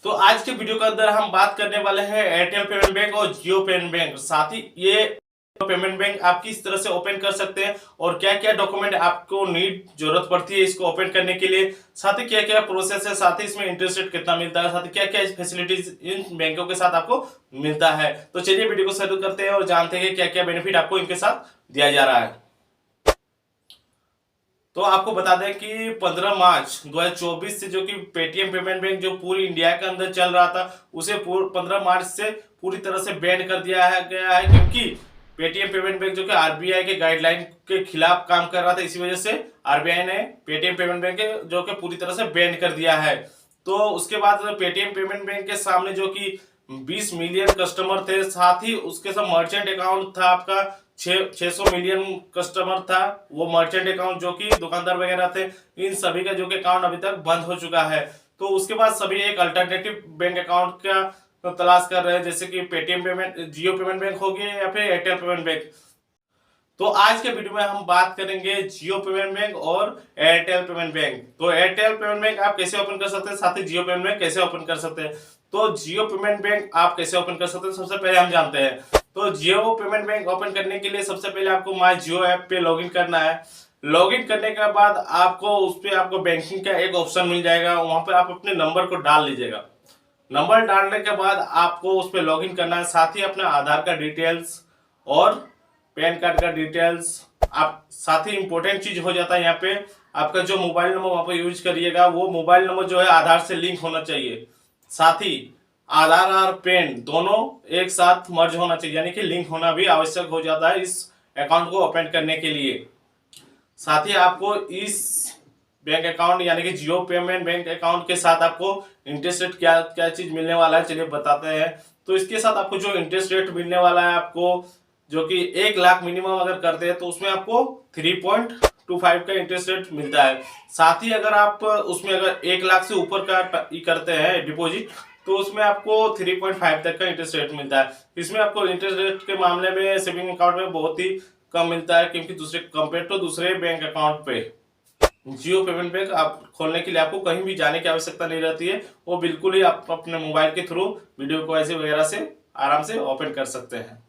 तो आज के वीडियो के अंदर हम बात करने वाले हैं एयरटेल पेमेंट बैंक और जियो पेमेंट बैंक। साथ ही ये पेमेंट बैंक आप किस तरह से ओपन कर सकते हैं और क्या क्या डॉक्यूमेंट आपको जरूरत पड़ती है इसको ओपन करने के लिए, साथ ही क्या क्या प्रोसेस है, साथ ही इसमें इंटरेस्ट रेट कितना मिलता है, साथ ही क्या क्या फैसिलिटीज इन बैंकों के साथ आपको मिलता है। तो चलिए वीडियो को शुरू करते हैं और जानते हैं क्या क्या बेनिफिट आपको इनके साथ दिया जा रहा है। तो आपको बता दें कि 15 मार्च 2024 से जो कि पेटीएम पेमेंट बैंक जो पूरी इंडिया के अंदर चल रहा था उसे 15 मार्च से पूरी तरह से बैन कर दिया गया है, क्योंकि पेटीएम पेमेंट बैंक जो कि आरबीआई के गाइडलाइन के खिलाफ काम कर रहा था। इसी वजह से आरबीआई ने पेटीएम पेमेंट बैंक जो कि पूरी तरह से बैन कर दिया है। तो उसके बाद पेटीएम पेमेंट बैंक के सामने जो कि 20 मिलियन कस्टमर थे, साथ ही उसके साथ मर्चेंट अकाउंट था आपका 600 मिलियन कस्टमर था। वो मर्चेंट अकाउंट जो कि दुकानदार वगैरह थे, इन सभी का जो कि अकाउंट अभी तक बंद हो चुका है। तो उसके बाद सभी एक अल्टरनेटिव बैंक अकाउंट का तलाश कर रहे हैं, जैसे कि पेटीएम पेमेंट जियो पेमेंट बैंक हो गया या फिर एयरटेल पेमेंट बैंक। तो आज के वीडियो में हम बात करेंगे जियो पेमेंट बैंक और एयरटेल पेमेंट बैंक। तो एयरटेल पेमेंट बैंक आप कैसे ओपन कर सकते हैं, साथ ही जियो पेमेंट बैंक कैसे ओपन कर सकते हैं। तो जियो पेमेंट बैंक आप कैसे ओपन कर सकते हैं, सबसे पहले हम जानते हैं। तो जियो पेमेंट बैंक ओपन करने के लिए सबसे पहले आपको माई जियो ऐप पे लॉगिन करना है। लॉगिन करने के बाद आपको उस पर आपको बैंकिंग का एक ऑप्शन मिल जाएगा, वहां पे आप अपने नंबर को डाल लीजिएगा। नंबर डालने के बाद आपको उस पर लॉगिन करना है, साथ ही अपना आधार का डिटेल्स और पैन कार्ड का डिटेल्स आप, साथ ही इंपॉर्टेंट चीज हो जाता है यहाँ पे आपका जो मोबाइल नंबर वहां पर यूज करिएगा वो मोबाइल नंबर जो है आधार से लिंक होना चाहिए। साथ ही आधार और पैन दोनों एक साथ मर्ज होना चाहिए, यानी कि लिंक होना भी आवश्यक हो जाता है इस अकाउंट को ओपन करने के लिए। साथ ही आपको इस बैंक अकाउंट यानी कि जियो पेमेंट बैंक अकाउंट के साथ आपको इंटरेस्ट रेट क्या क्या चीज मिलने वाला है, चलिए बताते हैं। तो इसके साथ आपको जो इंटरेस्ट रेट मिलने वाला है आपको, जो कि 1 लाख मिनिमम अगर करते हैं तो उसमें आपको 3.25 का इंटरेस्ट रेट मिलता है। साथ ही अगर आप उसमें अगर 1 लाख से ऊपर का करते हैं डिपॉजिट तो उसमें आपको 3.5 तक का इंटरेस्ट रेट मिलता है। इसमें आपको इंटरेस्ट रेट के मामले में सेविंग अकाउंट में बहुत ही कम मिलता है, क्योंकि कंपेयर टू दूसरे बैंक अकाउंट पे जियो पेमेंट बैंक आप खोलने के लिए आपको कहीं भी जाने की आवश्यकता नहीं रहती है, वो बिल्कुल ही आप अपने मोबाइल के थ्रू वीडियो कॉल से वगैरह से आराम से ओपन कर सकते हैं।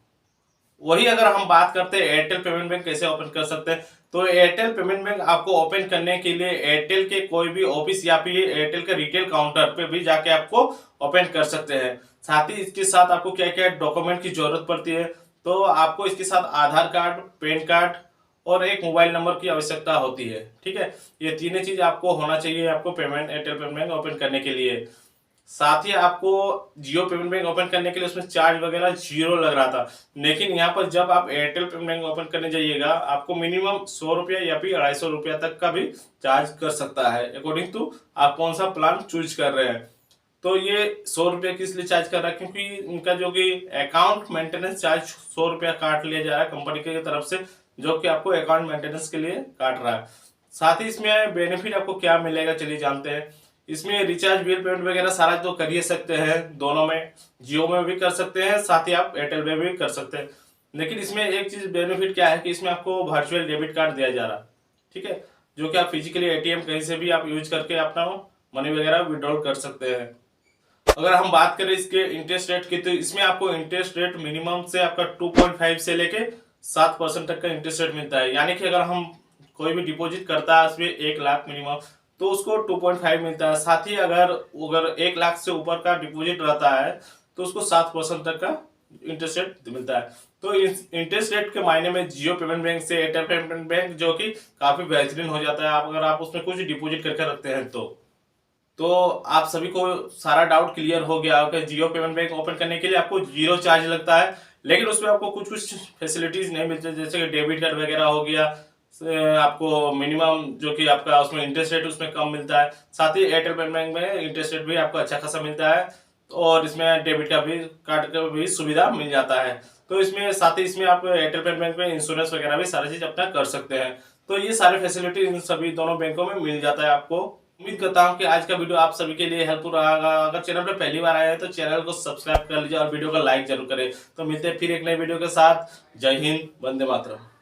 वही अगर हम बात करते हैं एयरटेल पेमेंट बैंक कैसे ओपन कर सकते हैं, तो एयरटेल पेमेंट बैंक आपको ओपन करने के लिए एयरटेल के कोई भी ऑफिस या फिर एयरटेल के रिटेल काउंटर पे भी जाके आपको ओपन कर सकते हैं। साथ ही इसके साथ आपको क्या क्या डॉक्यूमेंट की जरूरत पड़ती है, तो आपको इसके साथ आधार कार्ड, पैन कार्ड और एक मोबाइल नंबर की आवश्यकता होती है। ठीक है, ये तीनों चीज आपको होना चाहिए आपको एयरटेल पेमेंट बैंक ओपन करने के लिए। साथ ही आपको जियो पेमेंट बैंक ओपन करने के लिए उसमें चार्ज वगैरह 0 लग रहा था, लेकिन यहाँ पर जब आप एयरटेल पेमेंट बैंक ओपन करने जाइएगा आपको मिनिमम 100 रुपया या फिर 250 रुपया तक का भी चार्ज कर सकता है, अकॉर्डिंग टू आप कौन सा प्लान चूज कर रहे हैं। तो ये 100 रुपया किस लिए चार्ज कर रहा है, क्योंकि इनका जो कि अकाउंट मेंटेनेंस चार्ज 100 रुपया काट लिया जा रहा है कंपनी की तरफ से, जो कि आपको अकाउंट मेंटेनेंस के लिए काट रहा है। साथ ही इसमें बेनिफिट आपको क्या मिलेगा, चलिए जानते हैं। इसमें रिचार्ज, बिल पेमेंट वगैरह सारा तो कर ही सकते हैं, दोनों में, जियो में भी कर सकते हैं, साथ ही आप एयरटेल में भी कर सकते हैं। लेकिन इसमें एक चीज बेनिफिट क्या है कि इसमें आपको वर्चुअल डेबिट कार्ड दिया जा रहा है। ठीक है, जो कि आप फिजिकली एटीएम कहीं से भी आप यूज करके अपना मनी वगैरह विड्रॉल कर सकते हैं। अगर हम बात करें इसके इंटरेस्ट रेट की, तो इसमें आपको इंटरेस्ट रेट मिनिमम से आपका 2.5 से लेके 7% तक का इंटरेस्ट रेट मिलता है। यानी कि अगर हम कोई भी डिपॉजिट करता है उसमें 1 लाख मिनिमम, तो उसको 2.5 मिलता है। साथ ही अगर 1 लाख से ऊपर का डिपॉजिट रहता है तो उसको 7% तक का इंटरेस्ट रेट मिलता है। तो इस इंटरेस्ट रेट के मायने में जियो पेमेंट बैंक से एयरटेल पेमेंट बैंक जो कि काफी बेहतरीन हो जाता है, अगर आप उसमें कुछ डिपॉजिट करके रखते हैं तो आप सभी को सारा डाउट क्लियर हो गया होगा। जियो पेमेंट बैंक ओपन करने के लिए आपको 0 चार्ज लगता है, लेकिन उसमें आपको कुछ कुछ फैसिलिटीज नहीं मिलती, जैसे कि डेबिट कार्ड वगैरह हो गया, आपको मिनिमम जो कि आपका उसमें इंटरेस्ट रेट उसमें कम मिलता है। साथ ही एयरटेल पेमेंट बैंक में इंटरेस्ट रेट भी आपको अच्छा खासा मिलता है, और इसमें डेबिट का भी कार्ड का भी सुविधा मिल जाता है। तो इसमें साथ ही इसमें आप एयरटेल पेमेंट बैंक में इंश्योरेंस वगैरह भी सारी चीज अपना कर सकते हैं। तो ये सारे फैसिलिटी इन सभी दोनों बैंकों में मिल जाता है आपको। उम्मीद करता हूँ कि आज का वीडियो आप सभी के लिए हेल्पफुल रहा। अगर चैनल पर पहली बार आए हैं तो चैनल को सब्सक्राइब कर लीजिए और वीडियो को लाइक जरूर करें। तो मिलते हैं फिर एक नई वीडियो के साथ। जय हिंद, वंदे मातरम।